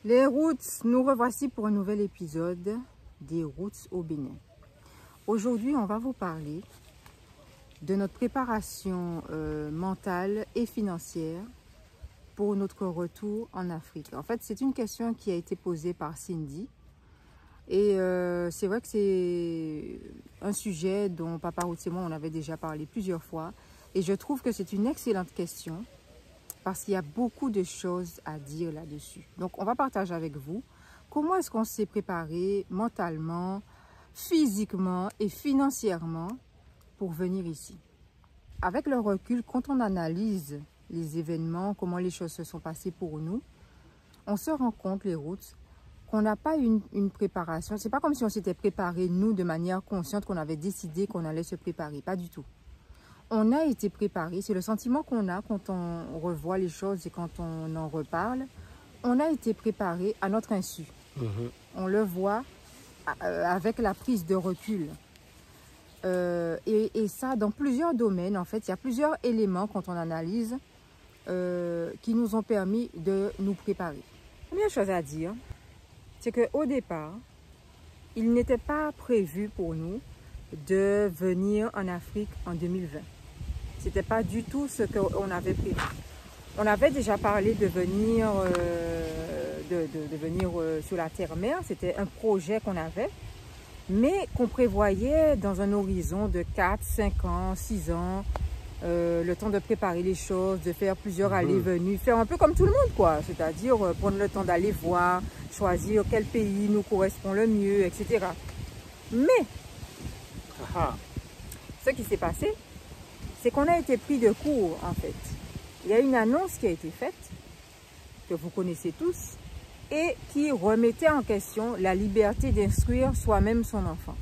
Les routes, nous revoici pour un nouvel épisode des routes au Bénin. Aujourd'hui, on va vous parler de notre préparation mentale et financière pour notre retour en Afrique. En fait, c'est une question qui a été posée par Cindy. Et c'est vrai que c'est un sujet dont Papa Roots et moi, on avait déjà parlé plusieurs fois. Et je trouve que c'est une excellente question parce qu'il y a beaucoup de choses à dire là-dessus. Donc, on va partager avec vous comment est-ce qu'on s'est préparé mentalement, physiquement et financièrement pour venir ici. Avec le recul, quand on analyse les événements, comment les choses se sont passées pour nous, on se rend compte, les routes, qu'on n'a pas une préparation. C'est pas comme si on s'était préparé, nous, de manière consciente, qu'on avait décidé qu'on allait se préparer. Pas du tout. On a été préparé. C'est le sentiment qu'on a quand on revoit les choses et quand on en reparle. On a été préparé à notre insu. On le voit avec la prise de recul. Et ça, dans plusieurs domaines, en fait, il y a plusieurs éléments quand on analyse qui nous ont permis de nous préparer. La première chose à dire, c'est qu'au départ, il n'était pas prévu pour nous de venir en Afrique en 2020. Ce n'était pas du tout ce qu'on avait prévu. On avait déjà parlé de venir, venir sur la terre-mère. C'était un projet qu'on avait, mais qu'on prévoyait dans un horizon de 4, 5 ans, 6 ans, le temps de préparer les choses, de faire plusieurs allées-venues, faire un peu comme tout le monde, quoi. C'est-à-dire prendre le temps d'aller voir, choisir quel pays nous correspond le mieux, etc. Mais, ce qui s'est passé, c'est qu'on a été pris de court, en fait. Il y a une annonce qui a été faite, que vous connaissez tous, et qui remettait en question la liberté d'instruire soi-même son enfant.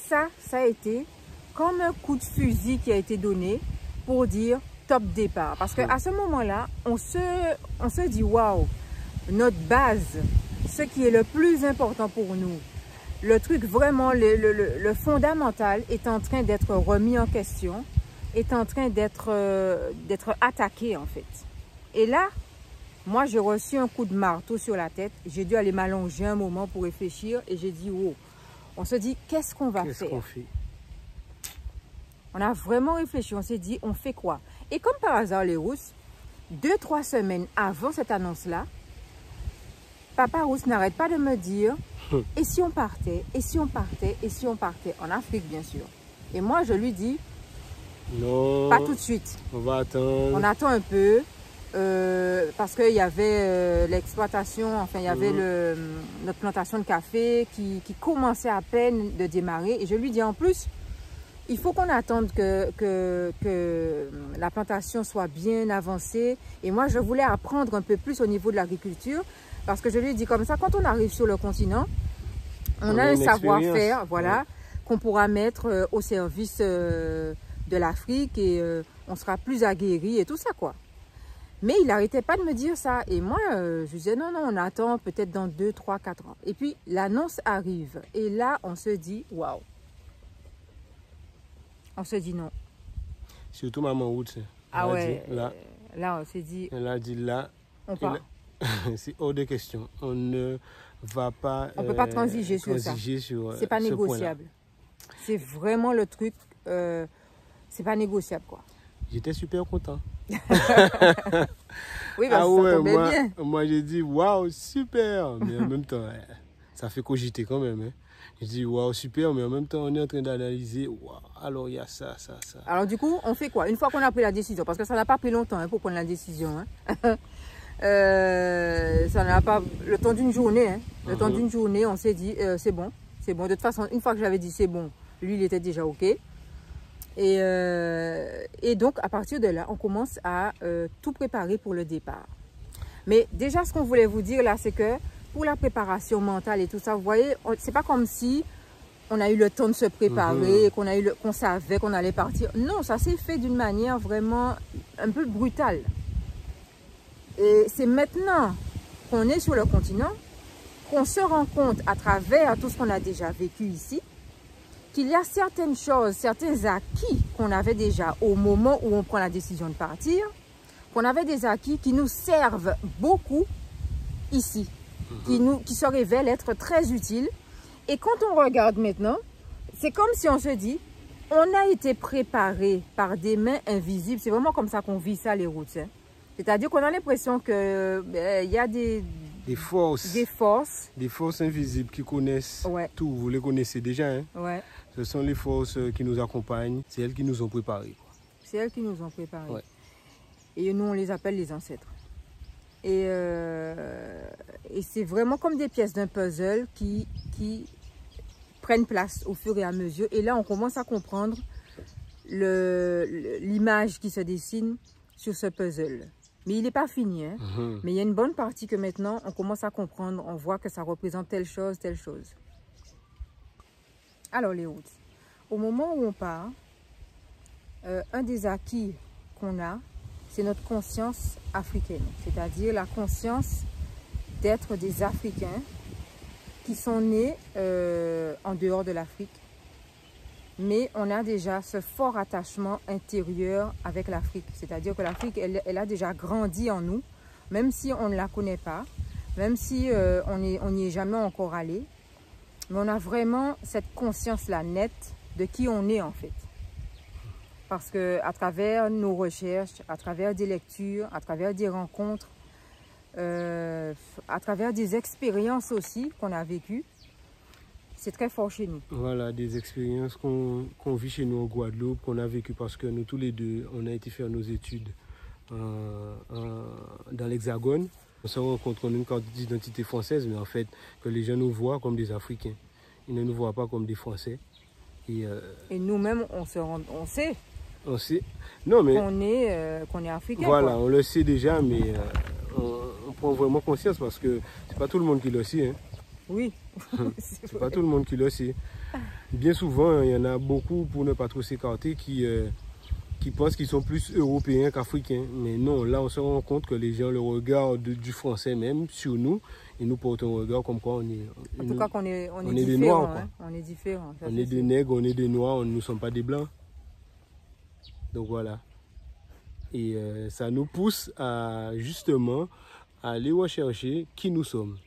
Ça a été comme un coup de fusil qui a été donné pour dire top départ. Parce qu'à ce moment-là, on se dit, waouh, notre base, ce qui est le plus important pour nous, le truc vraiment, le fondamental est en train d'être remis en question, est en train d'être attaqué en fait. Et là, moi j'ai reçu un coup de marteau sur la tête, j'ai dû aller m'allonger un moment pour réfléchir et j'ai dit, wow, on se dit, qu'est-ce qu'on va faire? On a vraiment réfléchi, on s'est dit, on fait quoi? Et comme par hasard, les Rousses, 2-3 semaines avant cette annonce-là, Papa Rousse n'arrête pas de me dire, et si on partait, et si on partait, et si on partait, en Afrique bien sûr. Et moi je lui dis, non, pas tout de suite. On va attendre. On attend un peu, parce qu'il y avait l'exploitation, enfin il y avait notre plantation de café qui commençait à peine de démarrer. Et je lui dis en plus, il faut qu'on attende que la plantation soit bien avancée. Et moi, je voulais apprendre un peu plus au niveau de l'agriculture. Parce que je lui dis comme ça, quand on arrive sur le continent, on a un savoir-faire, voilà, qu'on pourra mettre au service de l'Afrique et on sera plus aguerri et tout ça, quoi. Mais il n'arrêtait pas de me dire ça. Et moi, je disais, non, on attend peut-être dans 2, 3, 4 ans. Et puis, l'annonce arrive. Et là, on se dit, waouh. On se dit non. Surtout Maman Roots. Ah ouais, là, on s'est dit. Elle a dit là. On part. C'est hors de question. On ne va pas. On ne peut pas transiger sur ça. C'est pas négociable. C'est vraiment le truc. C'est pas négociable, quoi. J'étais super content. Oui, parce que ça tombait bien. Moi, j'ai dit waouh, super. Mais en même temps, ça fait cogiter quand même. Hein. J'ai dit waouh, super. Mais en même temps, on est en train d'analyser. Waouh, alors il y a ça. Alors, du coup, on fait quoi? Une fois qu'on a pris la décision, parce que ça n'a pas pris longtemps pour prendre la décision. Hein. Ça n'a pas le temps d'une journée. Hein. Le temps d'une journée, on s'est dit c'est bon. De toute façon, une fois que j'avais dit c'est bon, lui, il était déjà OK. Et donc, à partir de là, on commence à tout préparer pour le départ. Mais déjà, ce qu'on voulait vous dire là, c'est que pour la préparation mentale et tout ça, vous voyez, c'est pas comme si on a eu le temps de se préparer, qu'on savait qu'on allait partir. Non, ça s'est fait d'une manière vraiment un peu brutale. Et c'est maintenant qu'on est sur le continent qu'on se rend compte à travers tout ce qu'on a déjà vécu ici, qu'il y a certaines choses, certains acquis qu'on avait déjà au moment où on prend la décision de partir, qu'on avait des acquis qui nous servent beaucoup ici, qui se révèle être très utile. Et quand on regarde maintenant, c'est comme si on se dit, on a été préparé par des mains invisibles. C'est vraiment comme ça qu'on vit ça, les routes. Hein. C'est-à-dire qu'on a l'impression qu'il y a des forces invisibles qui connaissent tout. Vous les connaissez déjà. Hein? Ouais. Ce sont les forces qui nous accompagnent. C'est elles qui nous ont préparés. C'est elles qui nous ont préparés. Ouais. Et nous, on les appelle les ancêtres. Et c'est vraiment comme des pièces d'un puzzle qui prennent place au fur et à mesure. Et là, on commence à comprendre l'image qui se dessine sur ce puzzle. Mais il n'est pas fini. Hein? Mais il y a une bonne partie que maintenant, on commence à comprendre. On voit que ça représente telle chose, telle chose. Alors, les routes. Au moment où on part, un des acquis qu'on a, c'est notre conscience africaine. C'est-à-dire la conscience d'être des Africains qui sont nés en dehors de l'Afrique. Mais on a déjà ce fort attachement intérieur avec l'Afrique. C'est-à-dire que l'Afrique, elle a déjà grandi en nous, même si on ne la connaît pas, même si on n'y est jamais encore allé. Mais on a vraiment cette conscience-là nette de qui on est en fait. Parce qu'à travers nos recherches, à travers des lectures, à travers des rencontres, à travers des expériences aussi qu'on a vécues, c'est très fort chez nous. Voilà, des expériences qu'on vit chez nous en Guadeloupe, qu'on a vécues parce que nous tous les deux, on a été faire nos études dans l'Hexagone. On se rend compte qu'on a une carte d'identité française, mais en fait, que les gens nous voient comme des Africains. Ils ne nous voient pas comme des Français. Et nous-mêmes, on sait. On sait. Non, mais qu'on est africain. Voilà, quoi. On le sait déjà, mais on prend vraiment conscience parce que c'est pas tout le monde qui le sait. Hein. Oui. C'est pas tout le monde qui le sait. Bien souvent, il y en a beaucoup, pour ne pas trop s'écarter, qui pensent qu'ils sont plus européens qu'africains. Mais non, là, on se rend compte que les gens le regardent du français même sur nous. Et nous portons un regard comme quoi on est... En tout cas, on est des noirs. Hein. On est différents. On est des nègres, on est des noirs, nous ne sommes pas des blancs. Donc voilà. Et ça nous pousse à justement à aller rechercher qui nous sommes.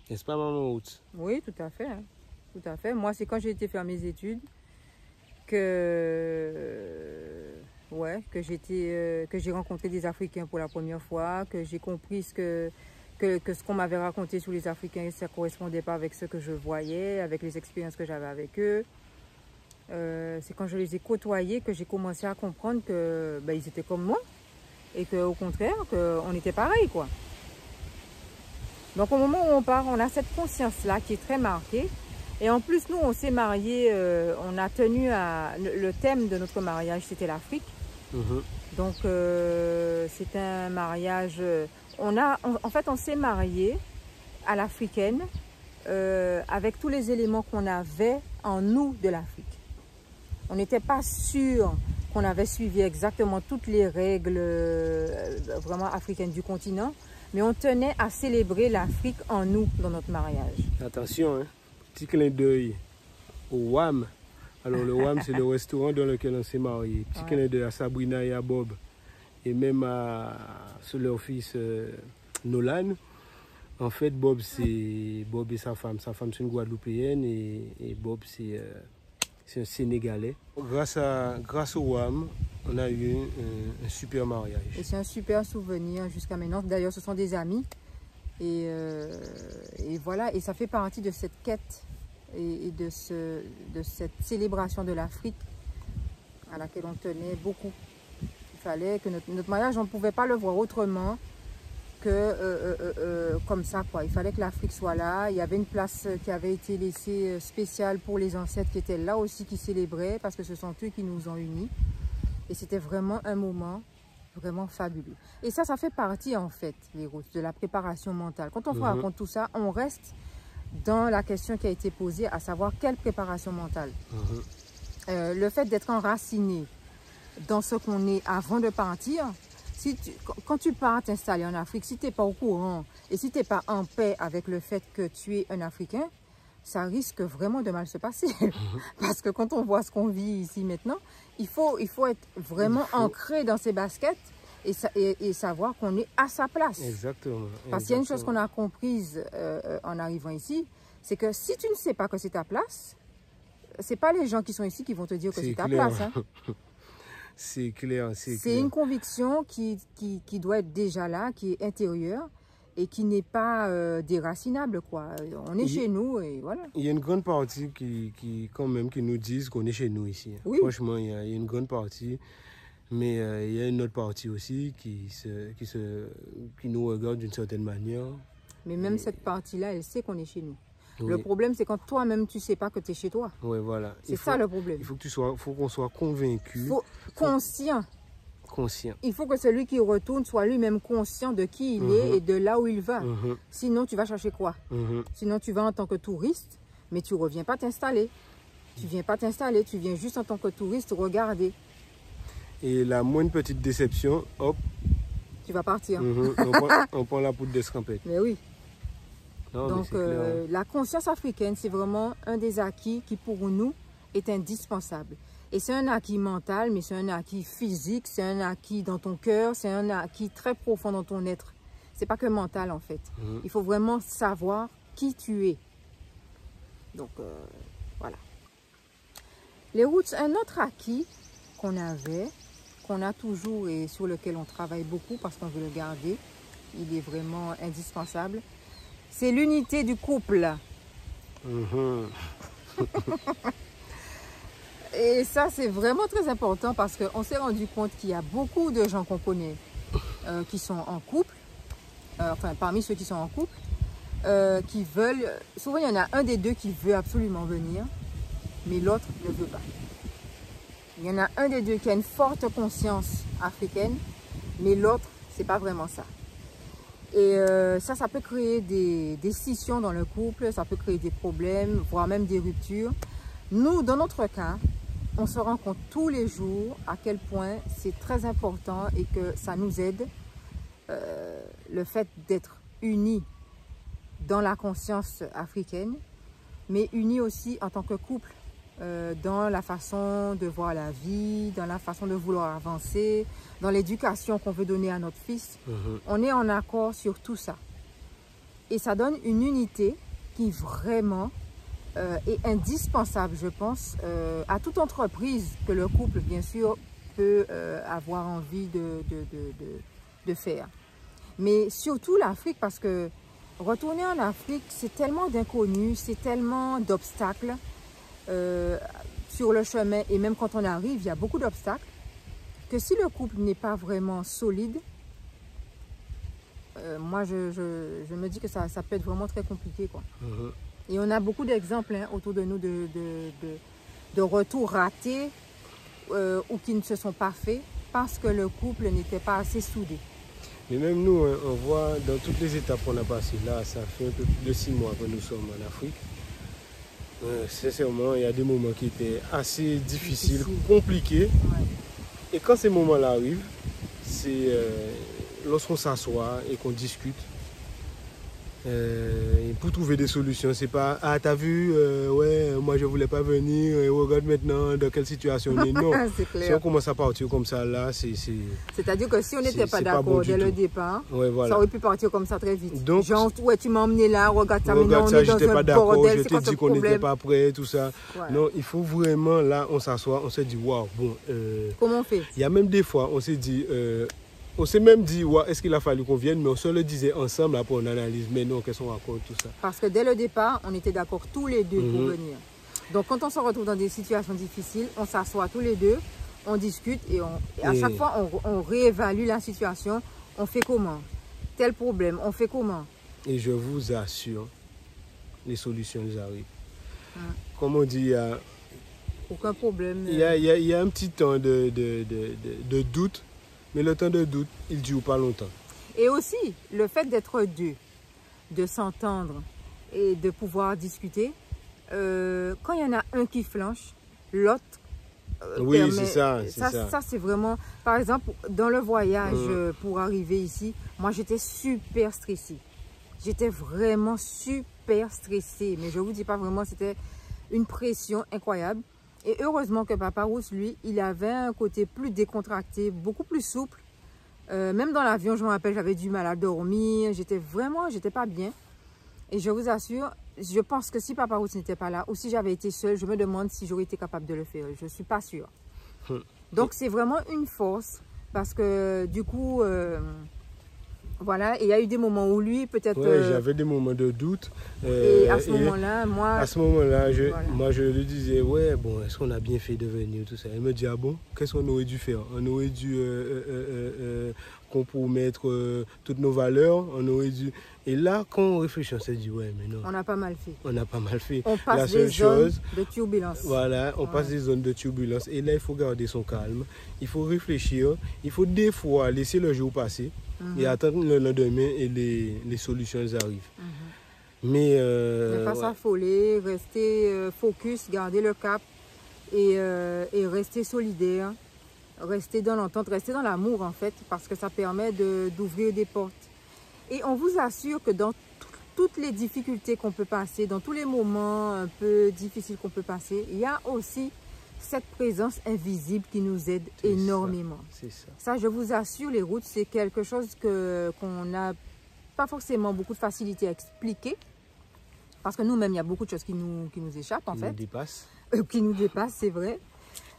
N'est-ce pas, maman Ruth? Oui, tout à fait. Hein. Tout à fait. Moi, c'est quand j'ai été faire mes études que j'ai rencontré des Africains pour la première fois, que j'ai compris que ce qu'on m'avait raconté sur les Africains, ça ne correspondait pas avec ce que je voyais, avec les expériences que j'avais avec eux. C'est quand je les ai côtoyés que j'ai commencé à comprendre que ils étaient comme moi et qu'au contraire, qu'on était pareil, quoi. Donc au moment où on part, on a cette conscience-là qui est très marquée. Et en plus, nous, on s'est mariés, on a tenu à... Le thème de notre mariage, c'était l'Afrique. Donc c'est un mariage... En fait, on s'est mariés à l'africaine avec tous les éléments qu'on avait en nous de l'Afrique. On n'était pas sûr qu'on avait suivi exactement toutes les règles vraiment africaines du continent, mais on tenait à célébrer l'Afrique en nous dans notre mariage. Attention, hein, petit clin d'œil au WAM. Alors le WAM, c'est le restaurant dans lequel on s'est marié. Petit clin d'œil à Sabrina et à Bob, et même à leur fils Nolan. En fait, Bob et sa femme. Sa femme, c'est une Guadeloupéenne et Bob, c'est un Sénégalais. Grâce au WAM, on a eu un super mariage. Et c'est un super souvenir jusqu'à maintenant. D'ailleurs, ce sont des amis. Et voilà, et ça fait partie de cette quête et de cette célébration de l'Afrique à laquelle on tenait beaucoup. Il fallait que notre mariage, on ne pouvait pas le voir autrement que comme ça, quoi. Il fallait que l'Afrique soit là. Il y avait une place qui avait été laissée spéciale pour les ancêtres qui étaient là aussi, qui célébraient, parce que ce sont eux qui nous ont unis. Et c'était vraiment un moment vraiment fabuleux. Et ça fait partie en fait, les routes, de la préparation mentale. Quand on vous raconte tout ça, on reste dans la question qui a été posée, à savoir quelle préparation mentale. Le fait d'être enraciné dans ce qu'on est avant de partir. Quand tu pars t'installer en Afrique, si tu n'es pas au courant et si tu n'es pas en paix avec le fait que tu es un Africain, ça risque vraiment de mal se passer. Parce que quand on voit ce qu'on vit ici maintenant, il faut être vraiment ancré dans ses baskets et savoir qu'on est à sa place. Exactement. Parce qu'il y a une chose qu'on a comprise en arrivant ici, c'est que si tu ne sais pas que c'est ta place, c'est pas les gens qui sont ici qui vont te dire que c'est ta place. Hein. C'est clair, c'est clair. C'est une conviction qui doit être déjà là, qui est intérieure et qui n'est pas déracinable, quoi. On est chez nous et voilà. Il y a une grande partie qui quand même, qui nous disent qu'on est chez nous ici. Oui. Franchement, il y a une grande partie. Mais il y a une autre partie aussi qui nous regarde d'une certaine manière. Mais même cette partie-là, elle sait qu'on est chez nous. Oui. Le problème, c'est quand toi-même, tu ne sais pas que tu es chez toi. Oui, voilà. C'est ça le problème. Il faut qu'on soit convaincu. Conscient. Conscient. Il faut que celui qui retourne soit lui-même conscient de qui il est et de là où il va. Sinon, tu vas chercher quoi? Sinon, tu vas en tant que touriste, mais tu ne reviens pas t'installer. Tu ne viens pas t'installer, tu viens juste en tant que touriste regarder. Et la moindre petite déception, hop. Tu vas partir. On prend la poudre d'escampette. Mais oui. Non, donc, la conscience africaine, c'est vraiment un des acquis qui, pour nous, est indispensable. Et c'est un acquis mental, mais c'est un acquis physique, c'est un acquis dans ton cœur, c'est un acquis très profond dans ton être. C'est pas que mental, en fait. Il faut vraiment savoir qui tu es. Donc, voilà. Les roots, un autre acquis qu'on avait, qu'on a toujours et sur lequel on travaille beaucoup parce qu'on veut le garder, il est vraiment indispensable. C'est l'unité du couple. Et ça, c'est vraiment très important parce qu'on s'est rendu compte qu'il y a beaucoup de gens qu'on connaît qui sont en couple, enfin parmi ceux qui sont en couple, qui veulent, souvent il y en a un des deux qui veut absolument venir, mais l'autre ne veut pas. Il y en a un des deux qui a une forte conscience africaine, mais l'autre, c'est pas vraiment ça. Et ça peut créer des scissions dans le couple, ça peut créer des problèmes, voire même des ruptures. Nous, dans notre cas, on se rend compte tous les jours à quel point c'est très important et que ça nous aide, le fait d'être unis dans la conscience africaine, mais unis aussi en tant que couple, dans la façon de voir la vie, dans la façon de vouloir avancer, dans l'éducation qu'on veut donner à notre fils. On est en accord sur tout ça. Et ça donne une unité qui vraiment est indispensable, je pense, à toute entreprise que le couple, bien sûr, peut avoir envie de faire. Mais surtout l'Afrique, parce que retourner en Afrique, c'est tellement d'inconnus, c'est tellement d'obstacles. Sur le chemin et même quand on arrive, il y a beaucoup d'obstacles que si le couple n'est pas vraiment solide, moi je me dis que ça peut être vraiment très compliqué, quoi. Et on a beaucoup d'exemples autour de nous de retours ratés ou qui ne se sont pas faits parce que le couple n'était pas assez soudé. Mais même nous, on voit dans toutes les étapes qu'on a passées là, ça fait un peu plus de 6 mois que nous sommes en Afrique. Sincèrement, il y a des moments qui étaient assez difficiles, compliqués. Ouais. Et quand ces moments-là arrivent, c'est lorsqu'on s'assoit et qu'on discute. Pour trouver des solutions, c'est pas « Ah, t'as vu, ouais, moi je voulais pas venir, et regarde maintenant dans quelle situation on est. » Non, si on commence à partir comme ça, là, c'est-à-dire que si on n'était pas d'accord dès le départ, ouais, voilà. Ça aurait pu partir comme ça très vite. Donc, genre, ouais, tu m'as emmené là, regarde ça, maintenant on est dans un bordel, je t'ai dit qu'on n'était pas prêt, tout ça. Voilà. Non, il faut vraiment, là, on s'assoit, on se dit « Waouh, bon... » Comment on fait? Il y a même des fois, on s'est dit... on s'est même dit, ouais, est-ce qu'il a fallu qu'on vienne, mais on se le disait ensemble, après on analyse, mais non, qu'est-ce qu'on raconte, tout ça. Parce que dès le départ, on était d'accord tous les deux pour venir. Donc quand on se retrouve dans des situations difficiles, on s'assoit tous les deux, on discute et à chaque fois, on réévalue la situation. On fait comment? Tel problème, on fait comment? Et je vous assure, les solutions arrivent. Comme on dit, il y a... Aucun problème. Il y a un petit temps de doute. Mais le temps de doute, il ne dure pas longtemps. Et aussi, le fait d'être deux, de s'entendre et de pouvoir discuter, quand il y en a un qui flanche, l'autre oui, c'est ça. Ça, c'est vraiment... Par exemple, dans le voyage pour arriver ici, moi, j'étais super stressée. J'étais vraiment super stressée. Mais je ne vous dis pas vraiment, c'était une pression incroyable. Et heureusement que Papa Rousse, lui, il avait un côté plus décontracté, beaucoup plus souple. Même dans l'avion, je me rappelle, j'avais du mal à dormir. J'étais pas bien. Et je vous assure, je pense que si Papa Roots n'était pas là, ou si j'avais été seule, je me demande si j'aurais été capable de le faire. Je ne suis pas sûre. Donc, c'est vraiment une force. Parce que du coup, voilà, et il y a eu des moments où lui, peut-être... Ouais, j'avais des moments de doute. Et à ce moment-là, moi... À ce moment-là, voilà. moi, je lui disais, ouais, bon, est-ce qu'on a bien fait de venir, tout ça. Il me dit, ah bon, qu'est-ce qu'on aurait dû faire? On aurait dû compromettre toutes nos valeurs, on aurait dû... Et là, quand on réfléchit, on s'est dit, ouais, mais non. On a pas mal fait. On a pas mal fait. On passe des zones de turbulence. Voilà, on passe des zones de turbulence. Et là, il faut garder son calme. Il faut réfléchir. Il faut des fois laisser le jour passer et attendre le lendemain et les solutions elles arrivent. Mais ne pas s'affoler, rester focus, garder le cap et rester solidaire, rester dans l'entente, rester dans l'amour en fait, parce que ça permet d'ouvrir des portes. Et on vous assure que dans toutes les difficultés qu'on peut passer, dans tous les moments un peu difficiles qu'on peut passer, il y a aussi cette présence invisible qui nous aide énormément. C'est ça. Ça, je vous assure, les routes, c'est quelque chose qu'on n'a pas forcément beaucoup de facilité à expliquer. Parce que nous-mêmes, il y a beaucoup de choses qui nous échappent, en fait. Qui nous dépassent, c'est vrai.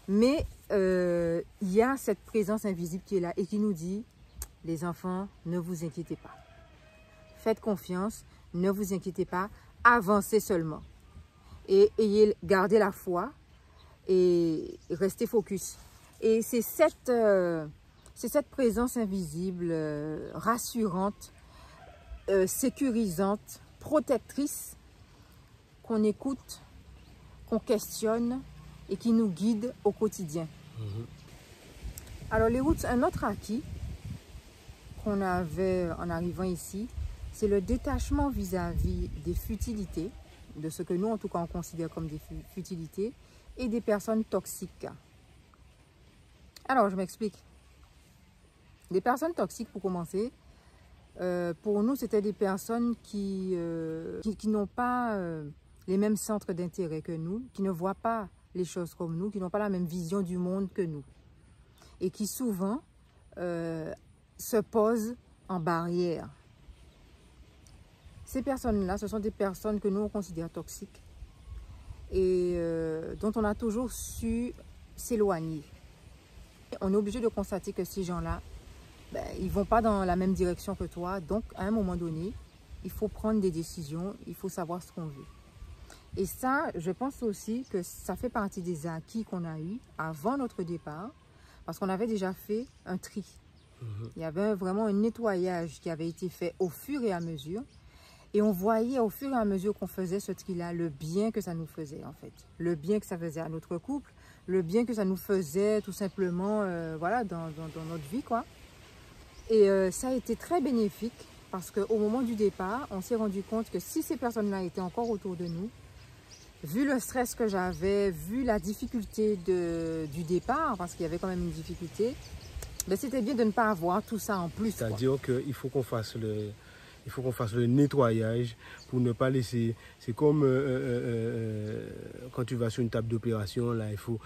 Mais il y a cette présence invisible qui est là et qui nous dit, les enfants, ne vous inquiétez pas. Faites confiance, ne vous inquiétez pas, avancez seulement. Et gardez la foi et restez focus. Et c'est cette présence invisible, rassurante, sécurisante, protectrice, qu'on écoute, qu'on questionne et qui nous guide au quotidien. Alors les routes, un autre acquis qu'on avait en arrivant ici, c'est le détachement vis-à-vis des futilités, de ce que nous en tout cas on considère comme des futilités, et des personnes toxiques. Alors je m'explique. Des personnes toxiques pour commencer, pour nous c'était des personnes qui n'ont pas les mêmes centres d'intérêt que nous, qui ne voient pas les choses comme nous, qui n'ont pas la même vision du monde que nous. Et qui souvent se posent en barrière. Ces personnes-là, ce sont des personnes que nous on considère toxiques et dont on a toujours su s'éloigner. On est obligé de constater que ces gens-là, ben, ils ne vont pas dans la même direction que toi. Donc, à un moment donné, il faut prendre des décisions, il faut savoir ce qu'on veut. Et ça, je pense aussi que ça fait partie des acquis qu'on a eus avant notre départ, parce qu'on avait déjà fait un tri. Il y avait vraiment un nettoyage qui avait été fait au fur et à mesure. Et on voyait au fur et à mesure qu'on faisait ce tri-là, le bien que ça nous faisait en fait. Le bien que ça faisait à notre couple, le bien que ça nous faisait tout simplement voilà, dans notre vie, quoi. Et ça a été très bénéfique parce qu'au moment du départ, on s'est rendu compte que si ces personnes-là étaient encore autour de nous, vu le stress que j'avais, vu la difficulté du départ, parce qu'il y avait quand même une difficulté, ben c'était bien de ne pas avoir tout ça en plus. C'est-à-dire qu'il faut qu'on fasse le nettoyage pour ne pas laisser... C'est comme quand tu vas sur une table d'opération, là, il faut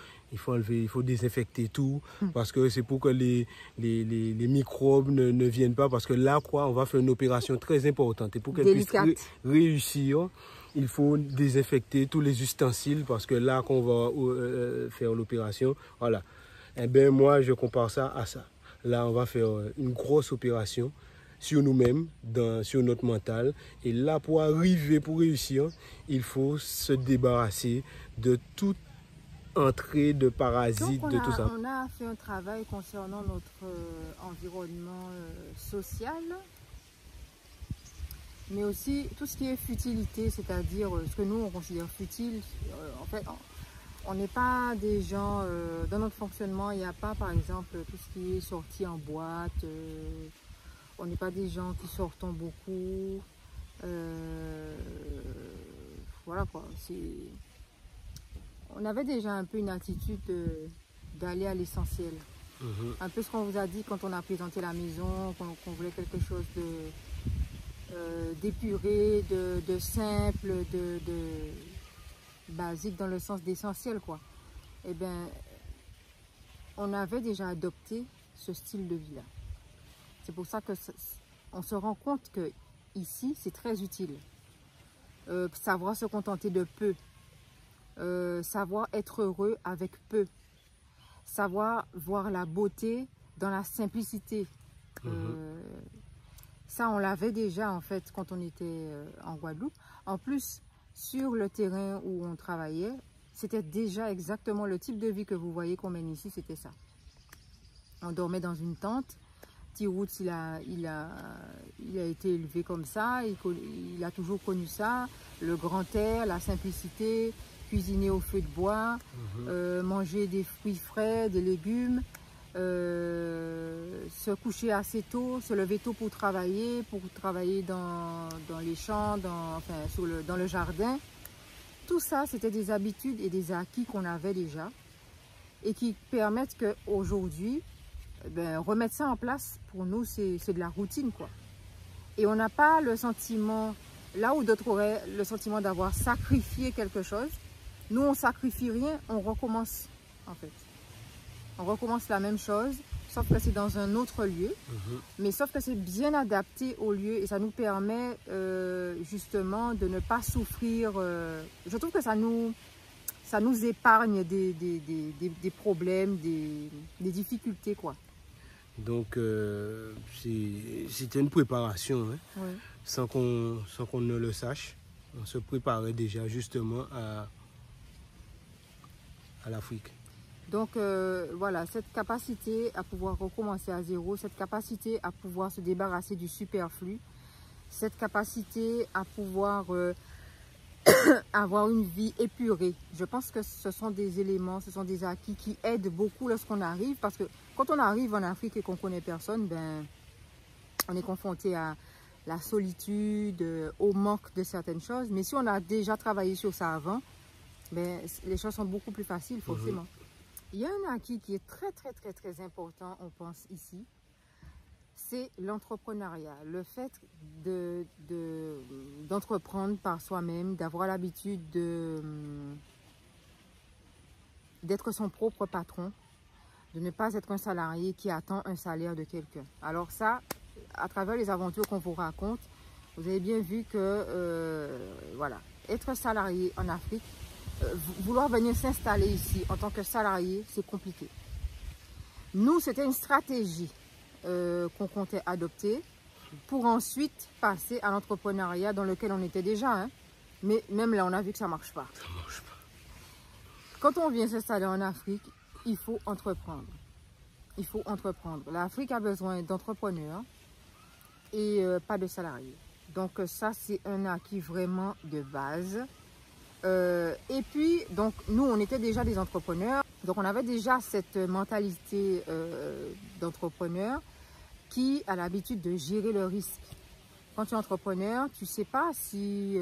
enlever, il faut désinfecter tout, parce que c'est pour que les microbes ne viennent pas, parce que là, quoi, on va faire une opération très importante. Et pour qu'elle puisse réussir, il faut désinfecter tous les ustensiles, parce que là, qu'on va faire l'opération, voilà. Eh bien, moi, je compare ça à ça. Là, on va faire une grosse opération sur nous-mêmes, sur notre mental. Et là, pour réussir, il faut se débarrasser de toute entrée de parasites, de tout ça. On a fait un travail concernant notre environnement social, mais aussi tout ce qui est futilité, c'est-à-dire ce que nous on considère futile. En fait, on n'est pas des gens, dans notre fonctionnement, il n'y a pas par exemple tout ce qui est sorti en boîte. On n'est pas des gens qui sortons beaucoup. Voilà quoi. On avait déjà un peu une attitude d'aller à l'essentiel. Un peu ce qu'on vous a dit quand on a présenté la maison, qu'on voulait quelque chose d'épuré, de simple, de basique dans le sens d'essentiel, quoi. Eh bien, on avait déjà adopté ce style de vie-là. C'est pour ça qu'on se rend compte que ici, c'est très utile. Savoir se contenter de peu. Savoir être heureux avec peu. Savoir voir la beauté dans la simplicité. Ça, on l'avait déjà en fait quand on était en Guadeloupe. En plus, sur le terrain où on travaillait, c'était déjà exactement le type de vie que vous voyez qu'on mène ici, c'était ça. On dormait dans une tente. T-Roots, il a été élevé comme ça, il a toujours connu ça, le grand air, la simplicité, cuisiner au feu de bois, manger des fruits frais, des légumes, se coucher assez tôt, se lever tôt pour travailler dans les champs, dans le jardin. Tout ça, c'était des habitudes et des acquis qu'on avait déjà et qui permettent qu'aujourd'hui, remettre ça en place, pour nous, c'est de la routine, quoi. Et on n'a pas le sentiment, là où d'autres auraient le sentiment d'avoir sacrifié quelque chose, nous, on ne sacrifie rien, on recommence, en fait. On recommence la même chose, sauf que c'est dans un autre lieu, mais sauf que c'est bien adapté au lieu et ça nous permet justement de ne pas souffrir. Je trouve que ça nous épargne des problèmes, des difficultés, quoi. Donc, c'était une préparation, hein, Oui. sans qu'on ne le sache. On se préparait déjà justement à l'Afrique. Donc, voilà, cette capacité à pouvoir recommencer à zéro, cette capacité à pouvoir se débarrasser du superflu, cette capacité à pouvoir avoir une vie épurée. Je pense que ce sont des éléments, ce sont des acquis qui aident beaucoup lorsqu'on arrive, parce que quand on arrive en Afrique et qu'on ne connaît personne, on est confronté à la solitude, au manque de certaines choses. Mais si on a déjà travaillé sur ça avant, les choses sont beaucoup plus faciles, forcément. Il y a un acquis qui est très, très, très, très important, on pense ici, c'est l'entrepreneuriat. Le fait d'entreprendre par soi-même, d'avoir l'habitude d'être son propre patron, de ne pas être un salarié qui attend un salaire de quelqu'un. Alors ça, à travers les aventures qu'on vous raconte, vous avez bien vu que, voilà, être salarié en Afrique, vouloir venir s'installer ici en tant que salarié, c'est compliqué. Nous, c'était une stratégie qu'on comptait adopter pour ensuite passer à l'entrepreneuriat dans lequel on était déjà. Hein. Mais même là, on a vu que ça ne marche pas. Ça marche pas. Quand on vient s'installer en Afrique, il faut entreprendre. Il faut entreprendre. L'Afrique a besoin d'entrepreneurs et pas de salariés. Donc ça, c'est un acquis vraiment de base. Et puis, donc, nous, on était déjà des entrepreneurs. Donc, on avait déjà cette mentalité d'entrepreneur qui a l'habitude de gérer le risque. Quand tu es entrepreneur, tu ne sais pas si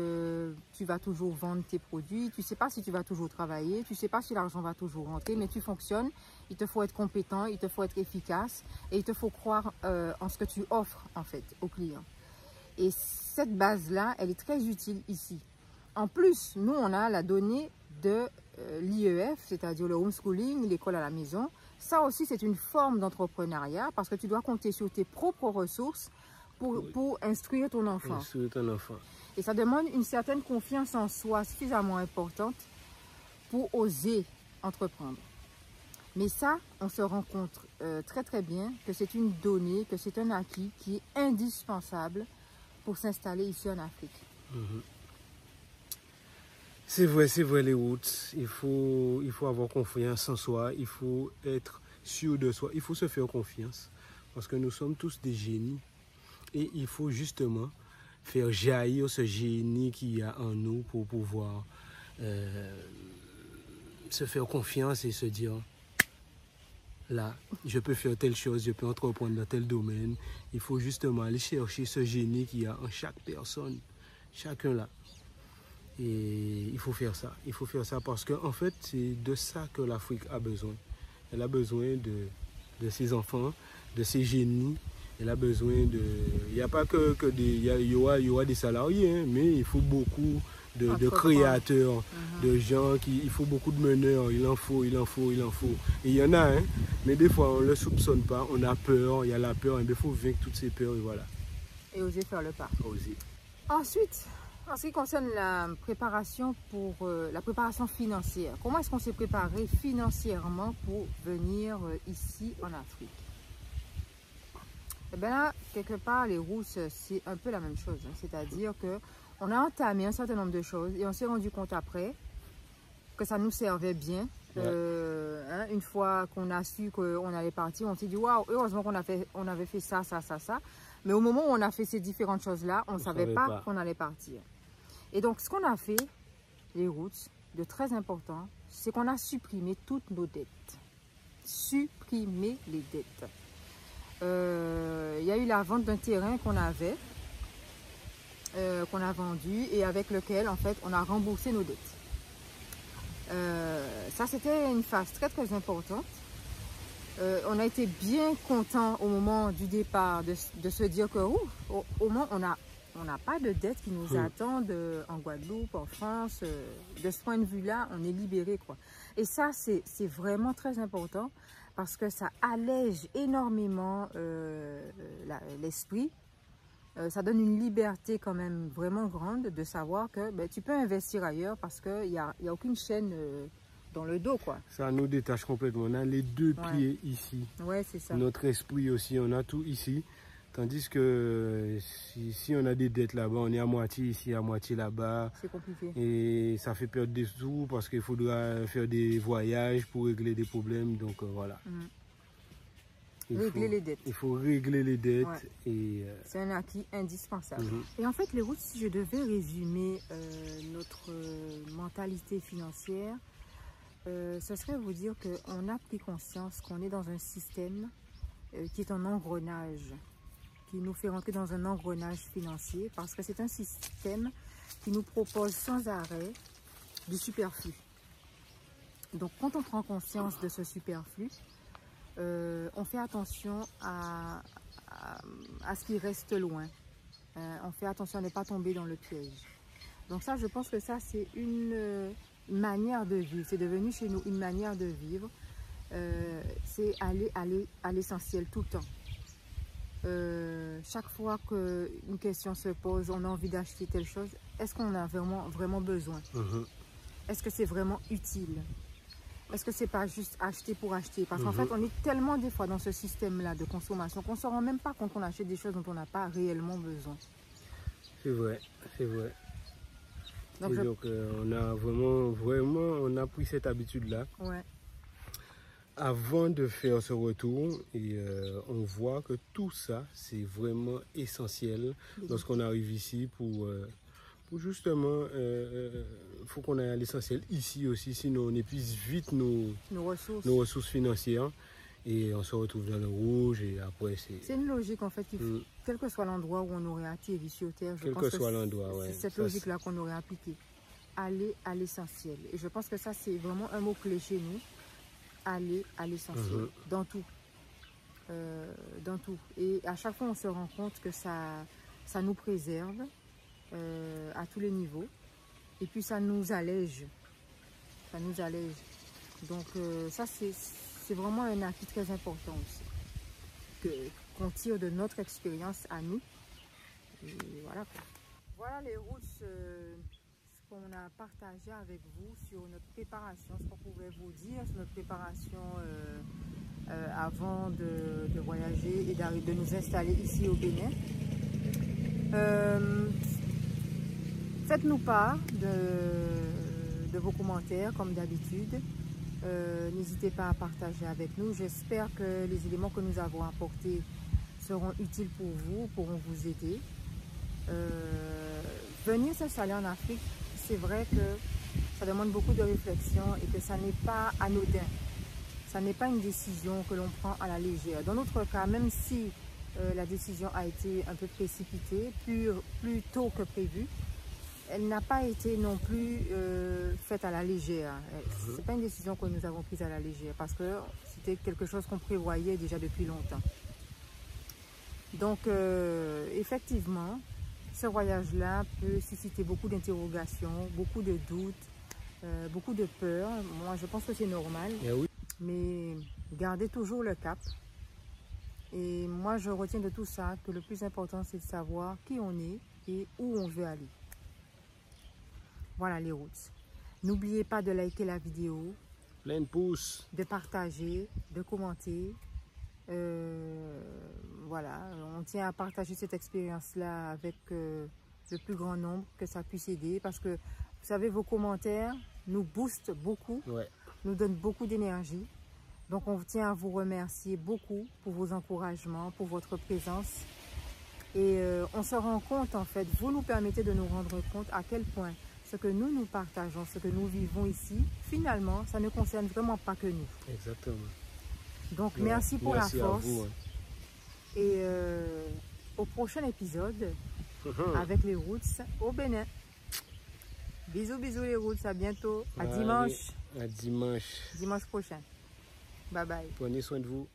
tu vas toujours vendre tes produits, tu ne sais pas si tu vas toujours travailler, tu ne sais pas si l'argent va toujours rentrer, mais tu fonctionnes. Il te faut être compétent, il te faut être efficace et il te faut croire en ce que tu offres, en fait, aux clients. Et cette base-là, elle est très utile ici. En plus, nous, on a la donnée de l'IEF, c'est-à-dire le homeschooling, l'école à la maison. Ça aussi, c'est une forme d'entrepreneuriat parce que tu dois compter sur tes propres ressources pour instruire ton enfant. Instruire ton enfant. Et ça demande une certaine confiance en soi suffisamment importante pour oser entreprendre. Mais ça, on se rend compte très très bien que c'est une donnée, que c'est un acquis qui est indispensable pour s'installer ici en Afrique. C'est vrai les routes. Il faut avoir confiance en soi, il faut être sûr de soi, il faut se faire confiance parce que nous sommes tous des génies et il faut justement faire jaillir ce génie qu'il y a en nous pour pouvoir se faire confiance et se dire là, je peux faire telle chose, je peux entreprendre dans tel domaine. Il faut justement aller chercher ce génie qu'il y a en chaque personne, chacun là. Et il faut faire ça. Il faut faire ça parce qu'en fait, c'est de ça que l'Afrique a besoin. Elle a besoin de ses enfants, de ses génies. Elle a besoin de... Il n'y a pas que des... Il y aura des salariés, hein, mais il faut beaucoup de créateurs, de gens il faut beaucoup de meneurs, il en faut. Et il y en a, hein, mais des fois on ne le soupçonne pas, on a peur, il y a la peur, et il faut vaincre toutes ces peurs et voilà. Et oser faire le pas. Oser. Ensuite, en ce qui concerne la préparation financière, comment est-ce qu'on s'est préparé financièrement pour venir ici en Afrique? Et bien là, quelque part, les rousses, c'est un peu la même chose. Hein. C'est-à-dire qu'on a entamé un certain nombre de choses et on s'est rendu compte après que ça nous servait bien. Ouais. Hein, une fois qu'on a su qu'on allait partir, on s'est dit, waouh, heureusement qu'on avait fait ça. Mais au moment où on a fait ces différentes choses-là, on ne savait pas qu'on allait partir. Et donc, ce qu'on a fait, les routes, de très important, c'est qu'on a supprimé toutes nos dettes. Supprimer les dettes. Il y a eu la vente d'un terrain qu'on avait, qu'on a vendu et avec lequel, en fait, on a remboursé nos dettes. Ça, c'était une phase très, très importante. On a été bien content au moment du départ de se dire que au moins on n'a pas de dettes qui nous attendent en Guadeloupe, en France. De ce point de vue-là, on est libéré, quoi. Et ça, c'est vraiment très important parce que ça allège énormément l'esprit. Ça donne une liberté quand même vraiment grande de savoir que tu peux investir ailleurs parce qu'il n'y a aucune chaîne dans le dos, quoi. Ça nous détache complètement. On a les deux pieds ici. Ouais, c'est ça. Notre esprit aussi, on a tout ici. Tandis que si on a des dettes là-bas, on est à moitié ici, à moitié là-bas. C'est compliqué. Et ça fait perdre des sous parce qu'il faudra faire des voyages pour régler des problèmes. Donc voilà. Régler les dettes. Il faut régler les dettes. Et c'est un acquis indispensable. Et en fait, les routes, si je devais résumer notre mentalité financière, ce serait vous dire qu'on a pris conscience qu'on est dans un système qui est un engrenage, qui nous fait rentrer dans un engrenage financier parce que c'est un système qui nous propose sans arrêt du superflu. Donc quand on prend conscience de ce superflu, on fait attention à ce qui reste loin. On fait attention à ne pas tomber dans le piège. Donc ça, je pense que ça, c'est une manière de vivre. C'est devenu chez nous une manière de vivre. C'est aller à l'essentiel tout le temps. Chaque fois qu'une question se pose, on a envie d'acheter telle chose, est-ce qu'on a vraiment besoin? Est-ce que c'est vraiment utile? Est-ce que c'est pas juste acheter pour acheter? Parce qu'en fait, on est tellement des fois dans ce système-là de consommation qu'on ne se rend même pas compte qu'on achète des choses dont on n'a pas réellement besoin. C'est vrai, c'est vrai. Donc on a vraiment, on a pris cette habitude-là. Ouais. Avant de faire ce retour, et on voit que tout ça, c'est vraiment essentiel lorsqu'on arrive ici pour justement, faut qu'on aille à l'essentiel ici aussi, sinon on épuise vite nos ressources financières et on se retrouve dans le rouge et après c'est une logique en fait, quel que soit l'endroit où on aurait atterri sur Terre, je pense que soit l'endroit, c'est cette logique-là qu'on aurait appliquée. Aller à l'essentiel. Et je pense que ça, c'est vraiment un mot-clé chez nous. Aller à l'essentiel, dans tout. Dans tout. Et à chaque fois, on se rend compte que ça nous préserve à tous les niveaux. Et puis, ça nous allège. Ça nous allège. Donc, ça, c'est vraiment un acquis très important aussi. Qu'on tire de notre expérience à nous. Et voilà. Voilà les routes. On a partagé avec vous sur notre préparation, ce qu'on pouvait vous dire sur notre préparation avant de voyager et de nous installer ici au Bénin. Faites-nous part de vos commentaires comme d'habitude. N'hésitez pas à partager avec nous. J'espère que les éléments que nous avons apportés seront utiles pour vous, pourront vous aider. Venir s'installer en Afrique, c'est vrai que ça demande beaucoup de réflexion et que ça n'est pas anodin. Ça n'est pas une décision que l'on prend à la légère. Dans notre cas, même si la décision a été un peu précipitée, plus tôt que prévu, elle n'a pas été non plus faite à la légère. Ce n'est pas une décision que nous avons prise à la légère parce que c'était quelque chose qu'on prévoyait déjà depuis longtemps. Donc, effectivement, ce voyage-là peut susciter beaucoup d'interrogations, beaucoup de doutes, beaucoup de peur. Moi, je pense que c'est normal. Oui. Mais gardez toujours le cap. Et moi, je retiens de tout ça que le plus important, c'est de savoir qui on est et où on veut aller. Voilà les routes. N'oubliez pas de liker la vidéo. Plein de pouces. De partager, de commenter. Voilà, on tient à partager cette expérience-là avec le plus grand nombre, que ça puisse aider. Parce que, vous savez, vos commentaires nous boostent beaucoup, nous donnent beaucoup d'énergie. Donc, on tient à vous remercier beaucoup pour vos encouragements, pour votre présence. Et on se rend compte, en fait, vous nous permettez de nous rendre compte à quel point ce que nous partageons, ce que nous vivons ici, finalement, ça ne concerne vraiment pas que nous. Exactement. Donc, merci pour la force. Vous, hein. Et au prochain épisode, avec les Roots au Bénin. Bisous, bisous les Roots, à bientôt. À dimanche. À dimanche. Dimanche prochain. Bye bye. Prenez soin de vous.